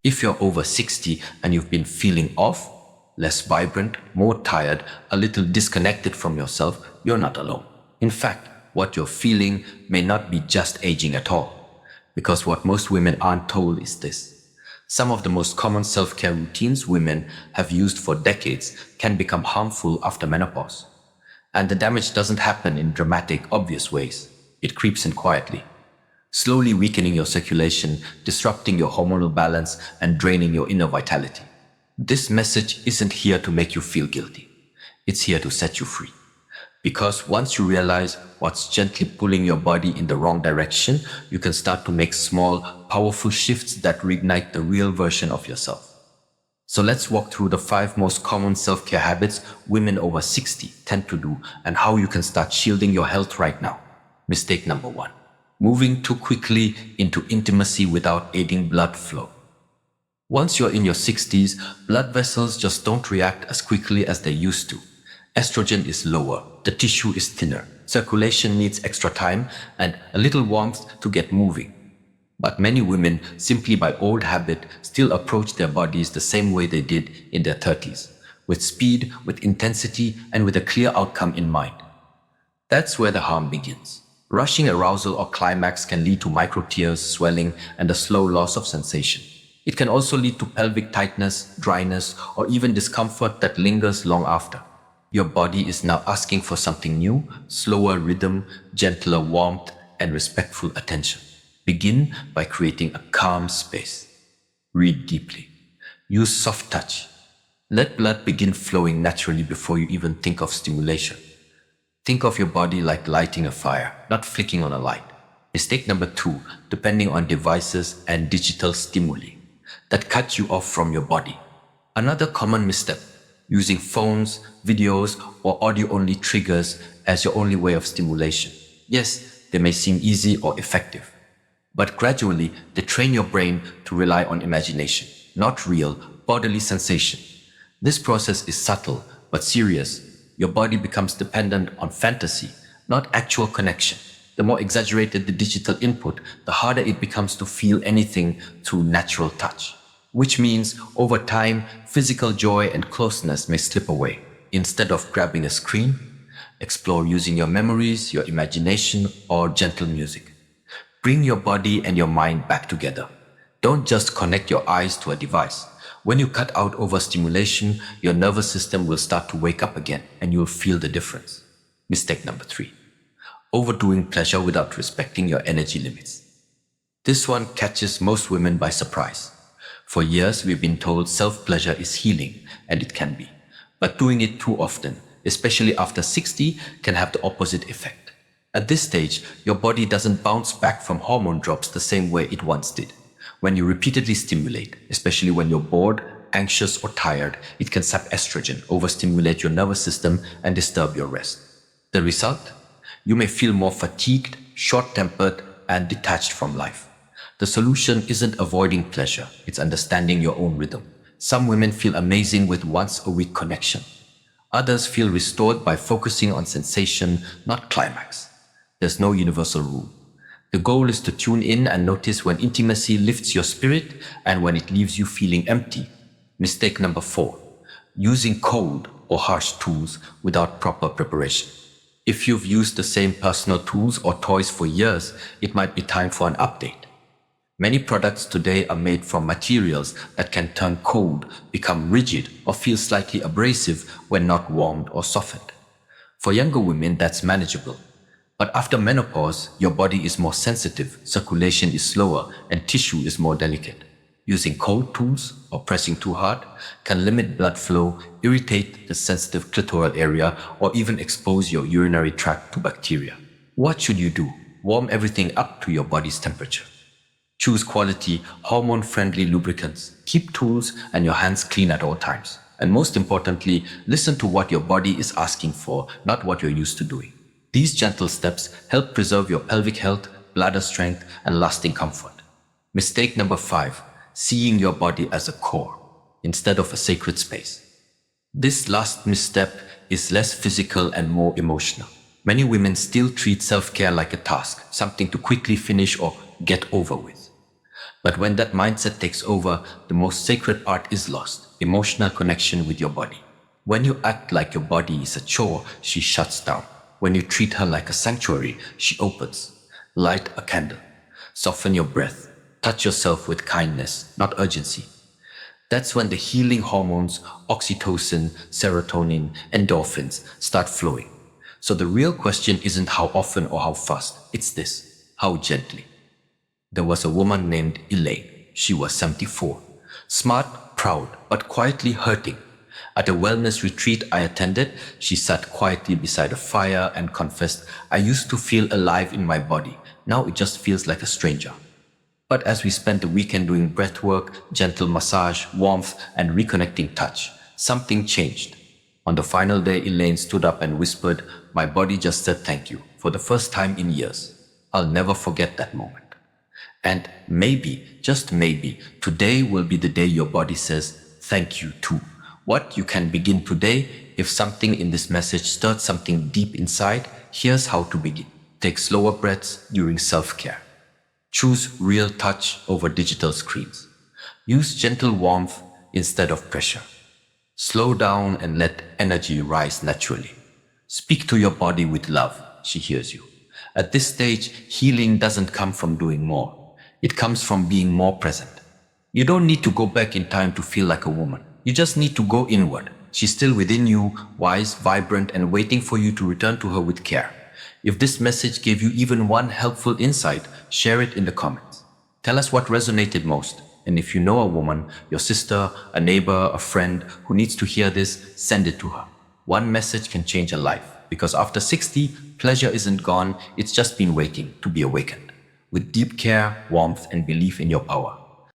If you're over 60 and you've been feeling off, less vibrant, more tired, a little disconnected from yourself, you're not alone. In fact, what you're feeling may not be just aging at all. Because what most women aren't told is this. Some of the most common self-care routines women have used for decades can become harmful after menopause. And the damage doesn't happen in dramatic, obvious ways. It creeps in quietly, slowly weakening your circulation, disrupting your hormonal balance, and draining your inner vitality. This message isn't here to make you feel guilty. It's here to set you free. Because once you realize what's gently pulling your body in the wrong direction, you can start to make small, powerful shifts that reignite the real version of yourself. So let's walk through the 5 most common self-care habits women over 60 tend to do and how you can start shielding your health right now. Mistake number 1. Moving too quickly into intimacy without aiding blood flow. Once you're in your 60s, blood vessels just don't react as quickly as they used to. Estrogen is lower, the tissue is thinner, circulation needs extra time and a little warmth to get moving. But many women, simply by old habit, still approach their bodies the same way they did in their 30s, with speed, with intensity, and with a clear outcome in mind. That's where the harm begins. Rushing arousal or climax can lead to micro tears, swelling, and a slow loss of sensation. It can also lead to pelvic tightness, dryness, or even discomfort that lingers long after. Your body is now asking for something new, slower rhythm, gentler warmth, and respectful attention. Begin by creating a calm space. Breathe deeply. Use soft touch. Let blood begin flowing naturally before you even think of stimulation. Think of your body like lighting a fire, not flicking on a light. Mistake number 2, depending on devices and digital stimuli that cut you off from your body. Another common misstep, using phones, videos, or audio-only triggers as your only way of stimulation. Yes, they may seem easy or effective, but gradually they train your brain to rely on imagination, not real bodily sensation. This process is subtle but serious. Your body becomes dependent on fantasy, not actual connection. The more exaggerated the digital input, the harder it becomes to feel anything through natural touch. Which means, over time, physical joy and closeness may slip away. Instead of grabbing a screen, explore using your memories, your imagination, or gentle music. Bring your body and your mind back together. Don't just connect your eyes to a device. When you cut out overstimulation, your nervous system will start to wake up again and you'll feel the difference. Mistake number 3. Overdoing pleasure without respecting your energy limits. This one catches most women by surprise. For years, we've been told self-pleasure is healing, and it can be. But doing it too often, especially after 60, can have the opposite effect. At this stage, your body doesn't bounce back from hormone drops the same way it once did. When you repeatedly stimulate, especially when you're bored, anxious, or tired, it can sap estrogen, overstimulate your nervous system, and disturb your rest. The result? You may feel more fatigued, short-tempered, and detached from life. The solution isn't avoiding pleasure, it's understanding your own rhythm. Some women feel amazing with once-a-week connection. Others feel restored by focusing on sensation, not climax. There's no universal rule. The goal is to tune in and notice when intimacy lifts your spirit and when it leaves you feeling empty. Mistake number 4. Using cold or harsh tools without proper preparation. If you've used the same personal tools or toys for years, it might be time for an update. Many products today are made from materials that can turn cold, become rigid, or feel slightly abrasive when not warmed or softened. For younger women, that's manageable. But after menopause, your body is more sensitive, circulation is slower, and tissue is more delicate. Using cold tools or pressing too hard can limit blood flow, irritate the sensitive clitoral area, or even expose your urinary tract to bacteria. What should you do? Warm everything up to your body's temperature. Choose quality, hormone-friendly lubricants. Keep tools and your hands clean at all times. And most importantly, listen to what your body is asking for, not what you're used to doing. These gentle steps help preserve your pelvic health, bladder strength, and lasting comfort. Mistake number 5. Seeing your body as a core instead of a sacred space. This last misstep is less physical and more emotional. Many women still treat self-care like a task, something to quickly finish or get over with. But when that mindset takes over, the most sacred part is lost: emotional connection with your body. When you act like your body is a chore, she shuts down. When you treat her like a sanctuary, she opens. Light a candle. Soften your breath. Touch yourself with kindness, not urgency. That's when the healing hormones, oxytocin, serotonin, endorphins, start flowing. So the real question isn't how often or how fast, it's this: how gently. There was a woman named Elaine. She was 74. Smart, proud, but quietly hurting. At a wellness retreat I attended, she sat quietly beside a fire and confessed, "I used to feel alive in my body. Now it just feels like a stranger." But as we spent the weekend doing breath work, gentle massage, warmth, and reconnecting touch, something changed. On the final day, Elaine stood up and whispered, "My body just said thank you for the first time in years. I'll never forget that moment." And maybe, just maybe, today will be the day your body says thank you too. What you can begin today, if something in this message stirred something deep inside, here's how to begin. Take slower breaths during self-care. Choose real touch over digital screens. Use gentle warmth instead of pressure. Slow down and let energy rise naturally. Speak to your body with love. She hears you. At this stage, healing doesn't come from doing more. It comes from being more present. You don't need to go back in time to feel like a woman. You just need to go inward. She's still within you, wise, vibrant, and waiting for you to return to her with care. If this message gave you even one helpful insight, share it in the comments. Tell us what resonated most. And if you know a woman, your sister, a neighbor, a friend who needs to hear this, send it to her. One message can change a life. Because after 60, pleasure isn't gone, it's just been waiting to be awakened. With deep care, warmth, and belief in your power.